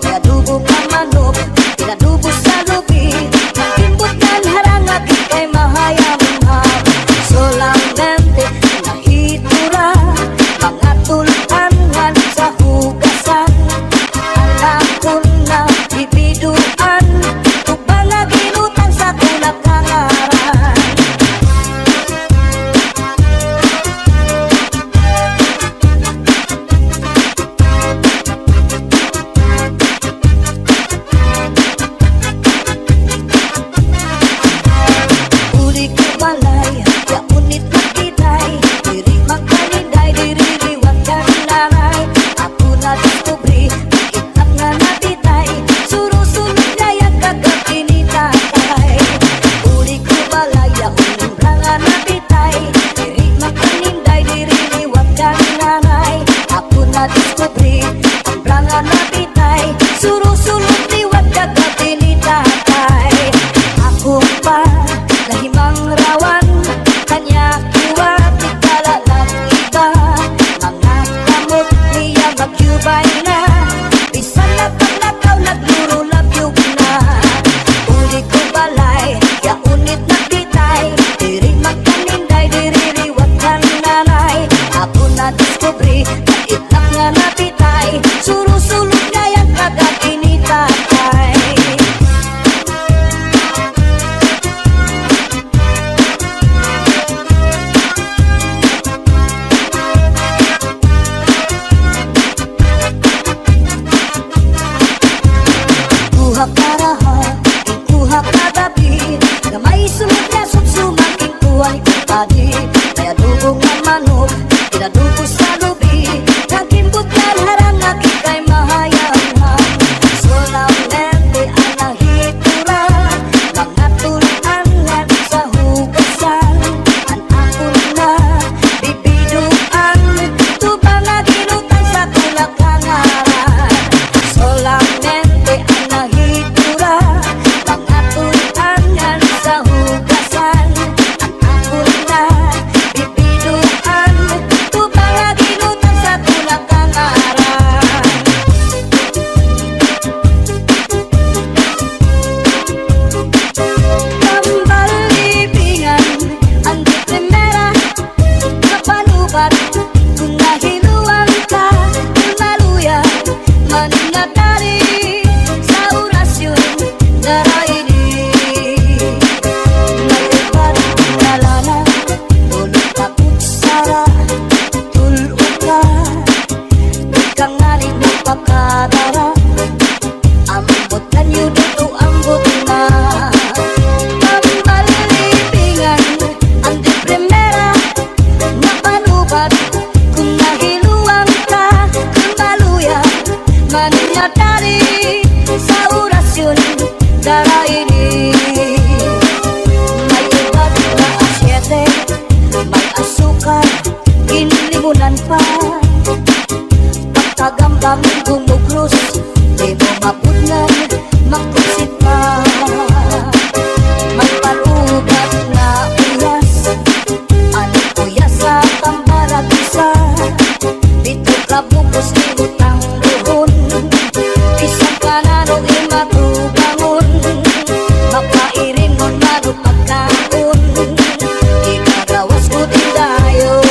Kaya dugo ka manok, kinadubo sa lubi, nag-imbot na madali sa orasyon daraini. May ugat na asyete, may asukar, ginlimunan pa. Pagkagambang gumuglos, di mo mapudnan, makusit pa. May palugat na uyas, ano uyas sa tambarat isa. Dito ka bukos ni utang doon, isang kanano imatubangon. Makairin mo maro pagkaon, ikagawas ko din dayon.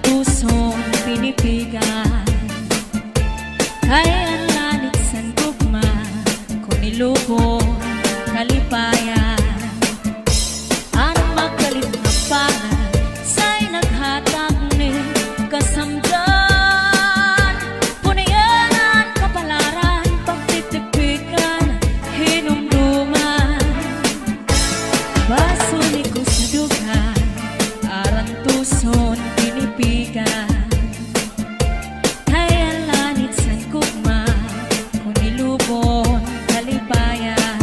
pusong pinipigan. Kaya ang lanit san gugma kung nilubong kalipayan. Ang magkalit na pangan sa'y naghatag ni kasamdan. Punayanan kapalaran pagtitipikan hinumduman. Basuli ko sa dugan arang tuson pinipigan. Kaya lanit san gugma kung nilubon kalipayan.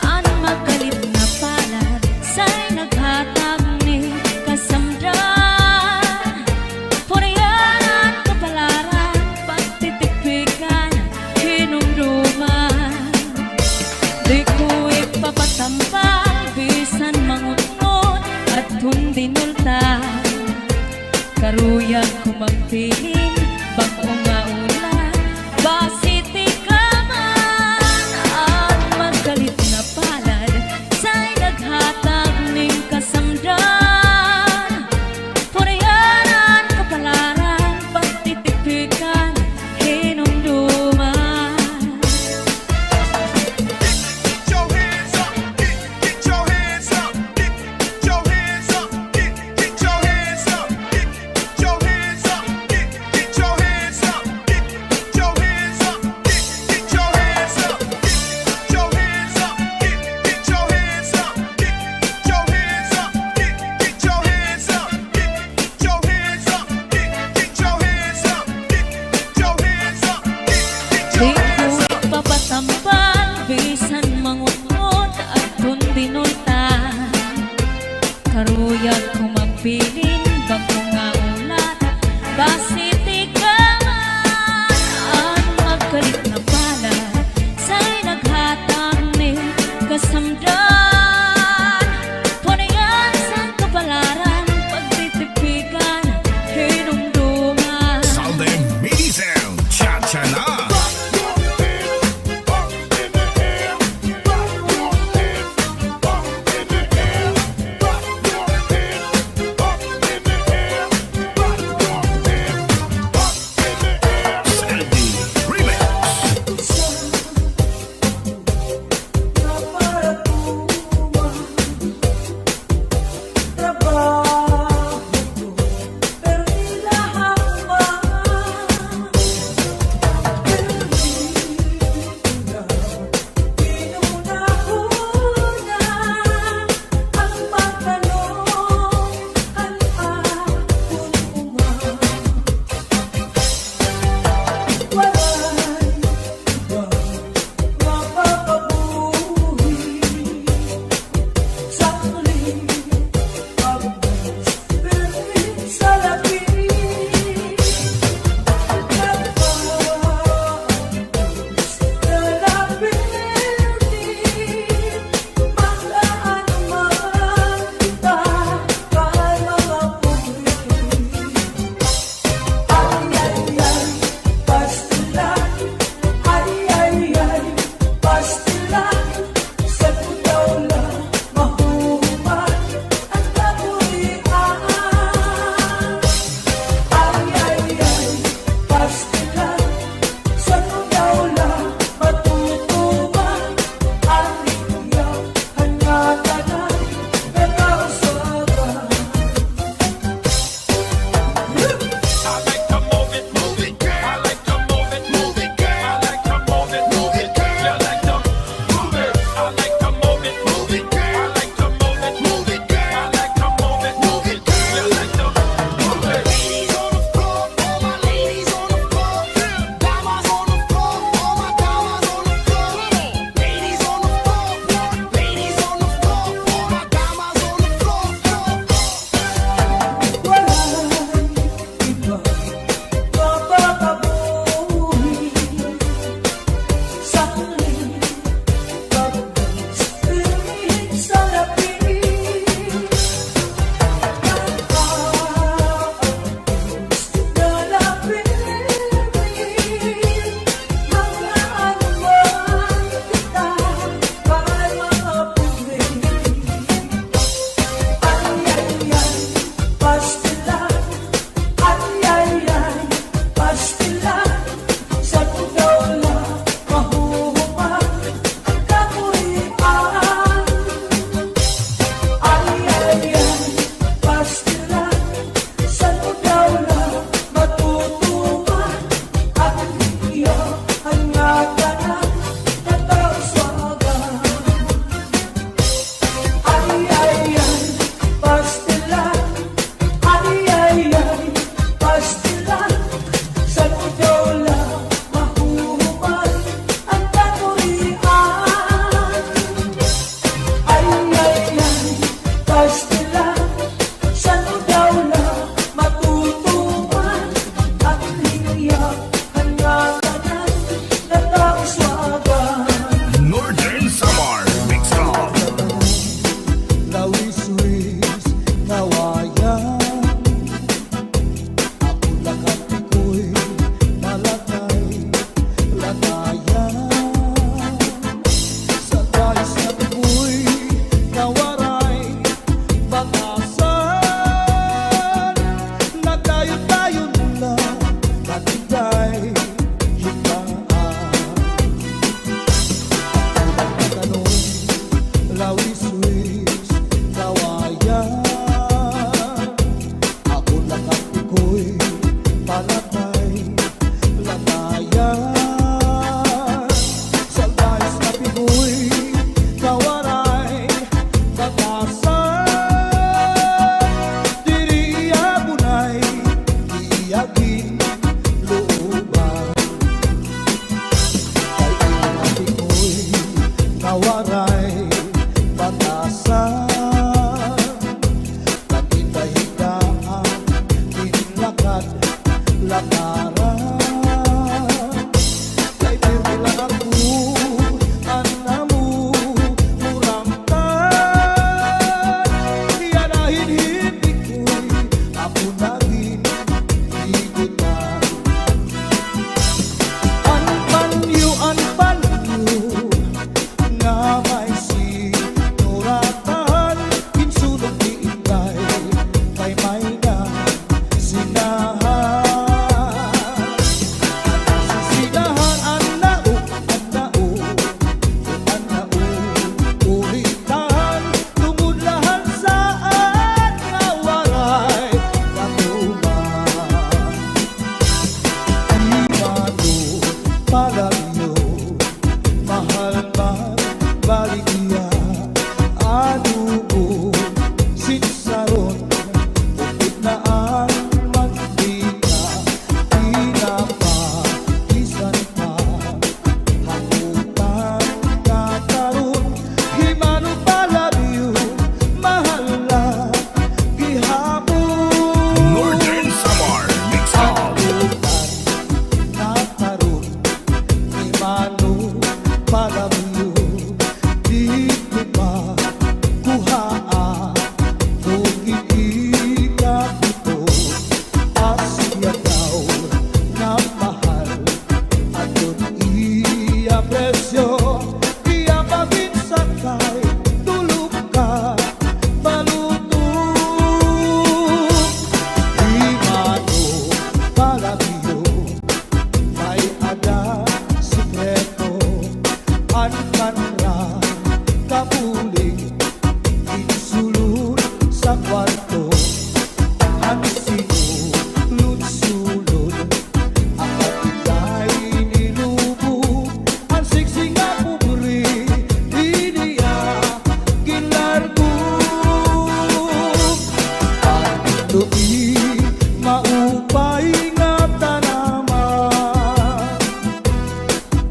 Ang magkalit na palad sa'y naghatag ni kasamdan. Punayanan kapalaran pagtitipikan hinumduman. Di ko ipapatampal bisan mangunod at hundinulta. Karuyag ko magpiling bago nga ulan basiti ka man. Ang magkalit na palad sa'y naghatag ning kasamdan. Punayanan kapalaran pagtitipikan hinumduman. Get your hands up, get your hands up, get your hands up, get your hands up, get your hands up, get your hands up, get your hands up, get your hands up, get your hands up, get your hands up, get your hands up, get your hands up, get your hands up, get your hands up, get your hands up, Di ko ipapatampal bisan mangunod at hundinulta. Karuyag ko magpiling bago nga ulan basiti ka man. Ang magkalit na palad sa'y naghatag ni kasamdan. Punayan sa kapalaran pagtitipikan hinumduman. Salde Midi Sound, Cha-Cha-La. sinulod-sulod ang katigay nilubog ang siksi nga pobre iniya gilargo ang tuwi maupay nga tanaman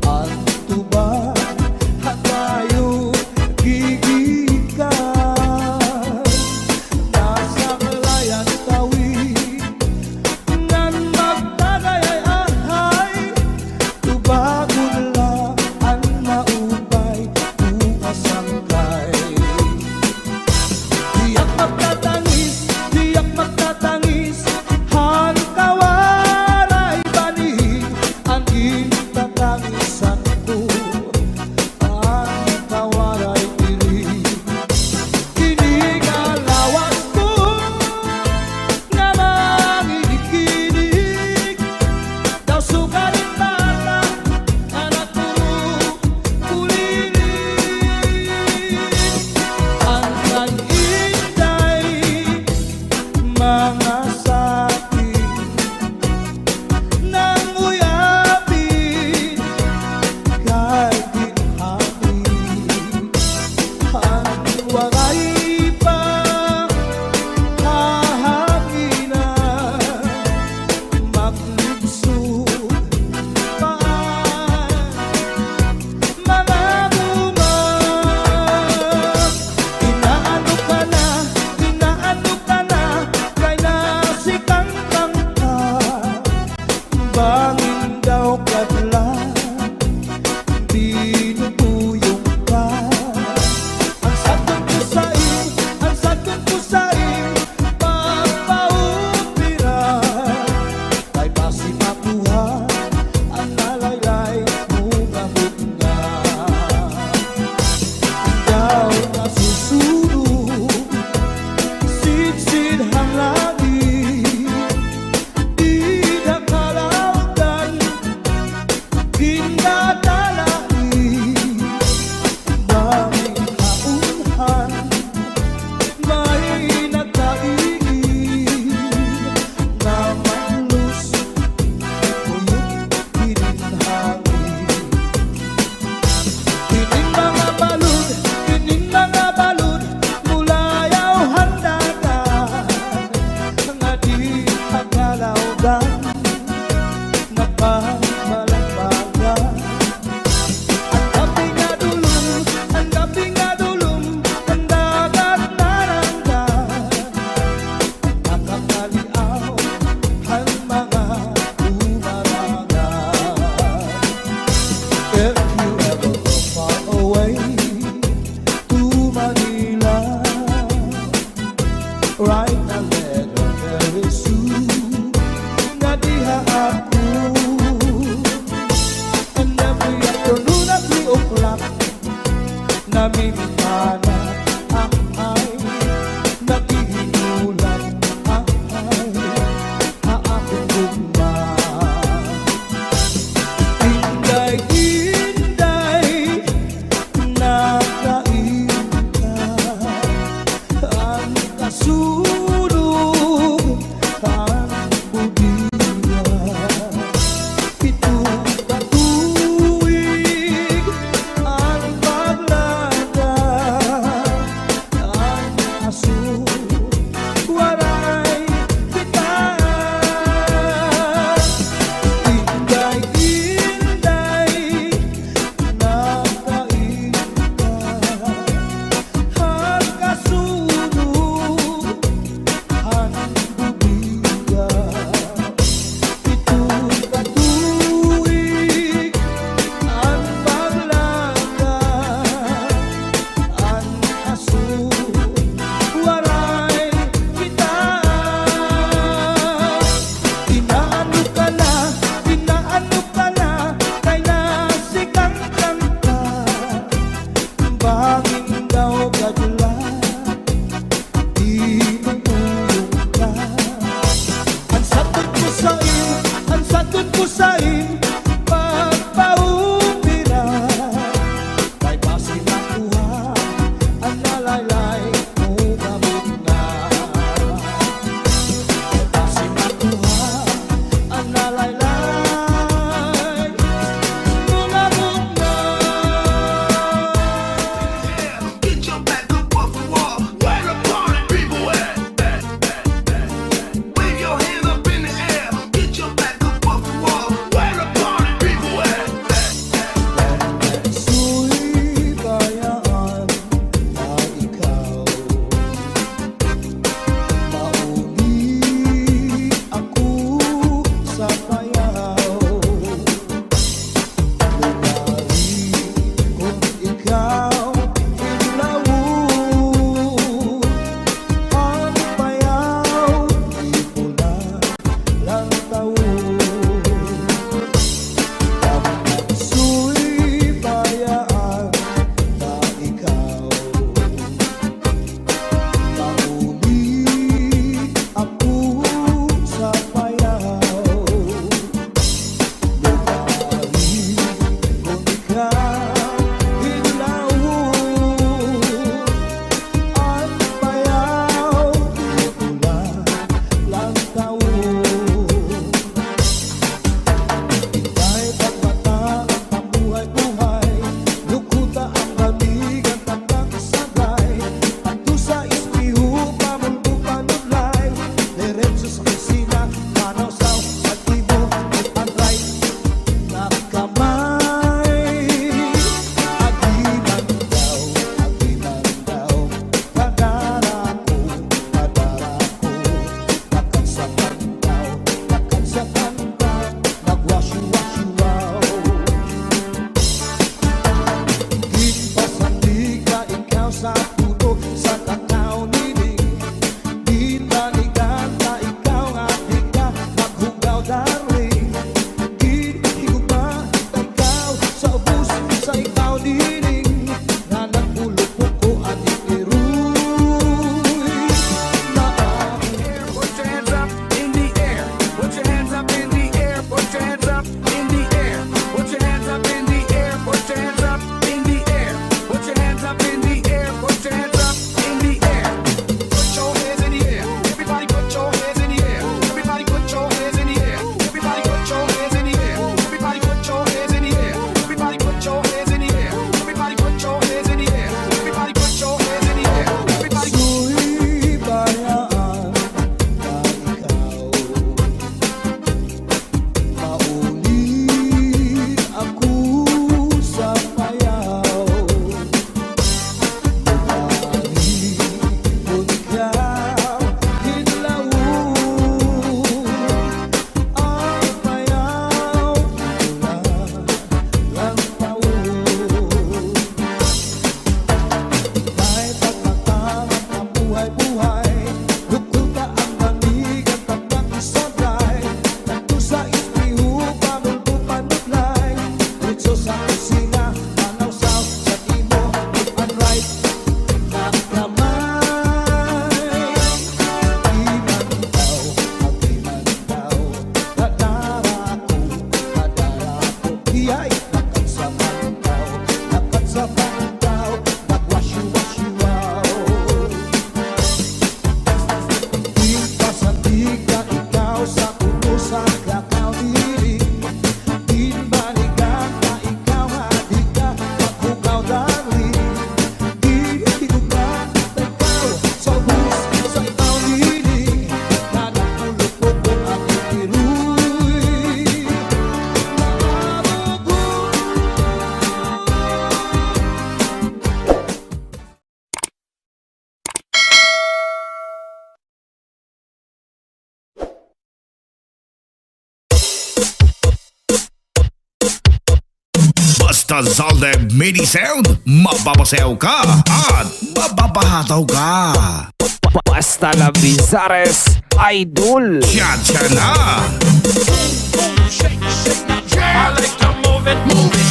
ang tuba hatayo gigikan nasa kalayan tawi nan magtagayay ahay tubagon la ang maupay uasangkay Tiyak magtatangis han kawaray bani ang itatangisan ko ang kawaray diri kinigalawas ko nga mangikinig daw sugalit bata anak ko kulilig ang nag-intay mga sakin nang uyapin kay ginhapin ang waray pa hahanginan maglibsog pa mga bumag inaano ka na kay sa kusina, manawsaw sa tibo, at right na kamay. Agiman daw, kadara ko, nakagsakan daw, nagwasyu-wasyu raw. Higit pa sa liga, ikaw sa puno, sa kakao nining. Di balikan na ikaw at ikaw, maghugaw darling. Di higugma na ikaw, sa ubus, sa ikaw nining. Na nagpulupok ko at ikiruy na aking Put your hands up in the air. Put your hands up in the air. Put your hands up in the air. Put your hands up in the air. Put your hands up in the air. Put your hands up in the air. Put your hands up in the air. Put your hands in the air. Everybody put your hands in the air. Everybody put your hands in the air. Everybody put your hands in the air. Everybody put your hands in the air. Everybody put your hands in the air. Everybody put your hands in the air. Everybody put your hands in the air. Everybody Su'y bayaan na ikaw. Mauli ako sa payaw. Bumalik kung ikaw hinlaw. Ang payaw mula lang taon. Kahit at matangang ang buhay-buhay, lukul ka ang manig at tapat isabay. Nagtusa ispiho, pamulpo panuglay. Ritso sa kusina, manawsaw sa timo, left and right na kamay. Agiman daw, kadara ko, iyay, nakagsapan daw, nagwasyu-wasyu raw. Di pa sa tiga, ikaw sa puno, sa kakao niling. Di balikan na ikaw at ikaw, maghugaw darling. Di higugma na ikaw, sa ubus, sa ikaw niling. Na nagpulupok ko at ikiruy na abugoy. Basta Zalde Mini Sound, mababasayaw ka at mababahataw ka. Basta la Bizares Idol. Chacha na! I like to move it, move it.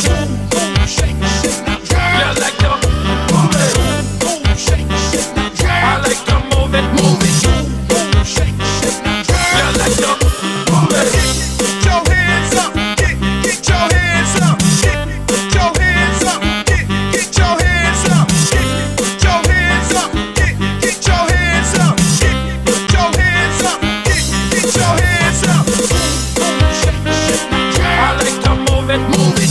Shake, shake, you like to move it, shake, shake. I like to move it, move it. Shake, shake, you like to move it. Get your hands up, get your hands up, get your hands up, get your hands up, get your hands up, get your hands up, get your hands up, get your hands up. I like to move it, move it.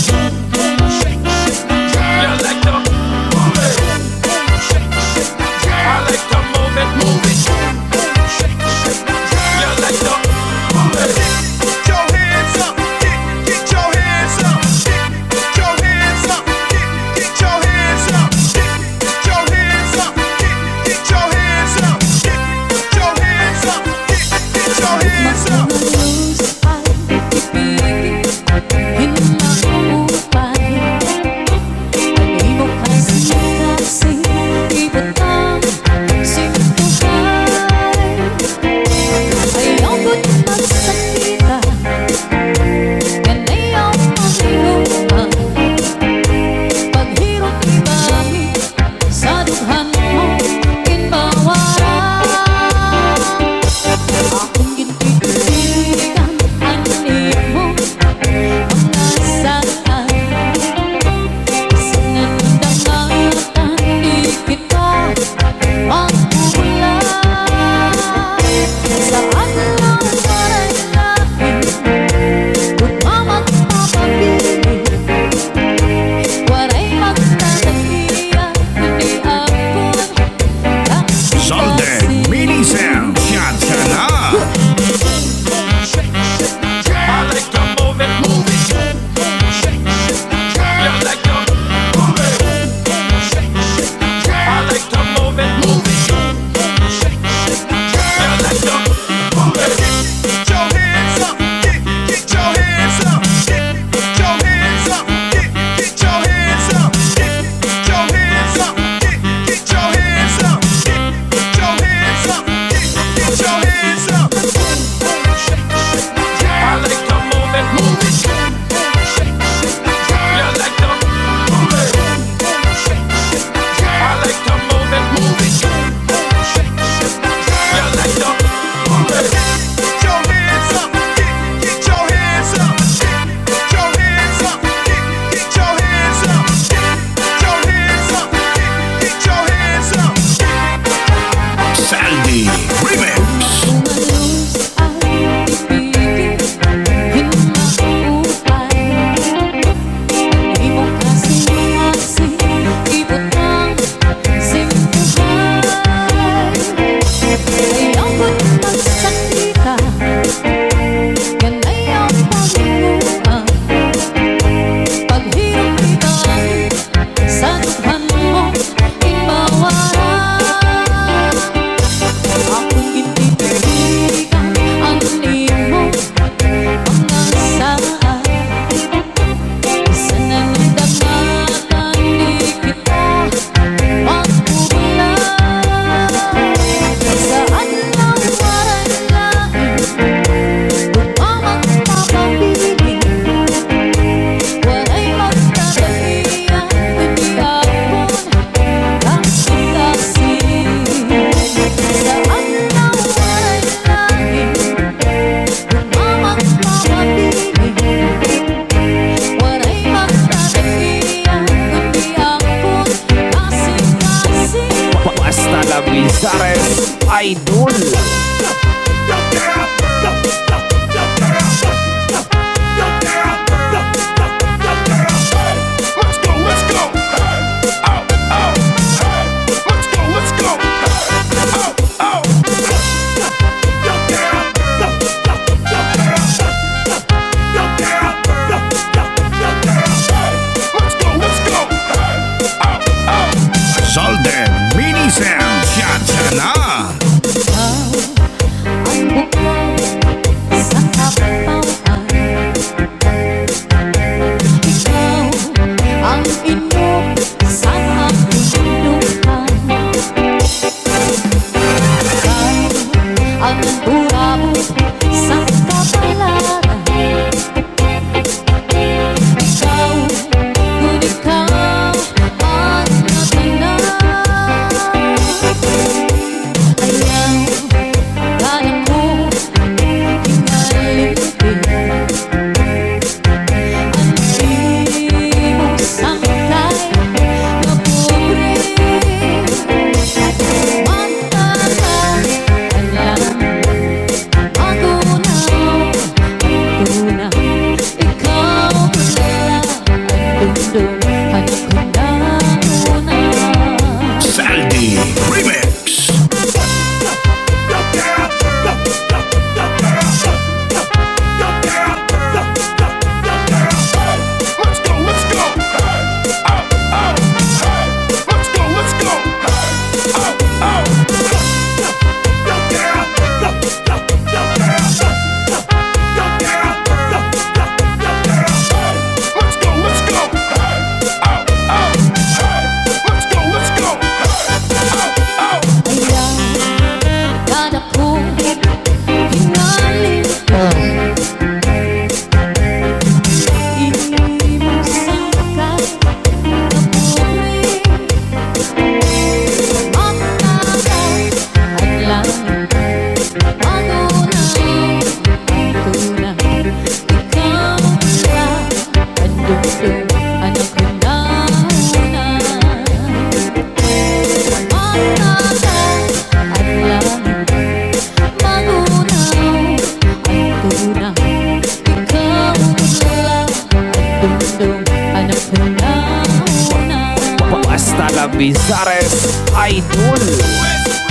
Idol. Let's go, let's go. Ow, ow. Let's go, let's go. Ow, ow. Let's go, let's go. Ow, ow. Zalde Mini Sound. Yan na. Ang bukal sa kapautan. Ikaw ang inog sa kapulutan. Ikaw ang burabot sa kapalaran. Ikaw, ngunit ikaw ang natinag. Ayaw ka na mo hingalipin. Ang imong sangkay na pobre. Matagal alam ako na ikaw pala ang dundong anak ko na una. Saldi Remix. Let's go, let's go. Ow, ow. Let's go, let's go. Ow, ow. Let's go, let's go. Ow, ow. Let's go, let's go. Ow, ow. Ayaw ka na kong hingalin ka. Imong sangkay na pobre. Matagal ang langit bago na tuna. Ikaw pala ang dundong anak ko na una. Matagal ang langit magunaw ang tuna. Ikaw pala ang dundong anak ko na una. Basta la Bizares Idol. West,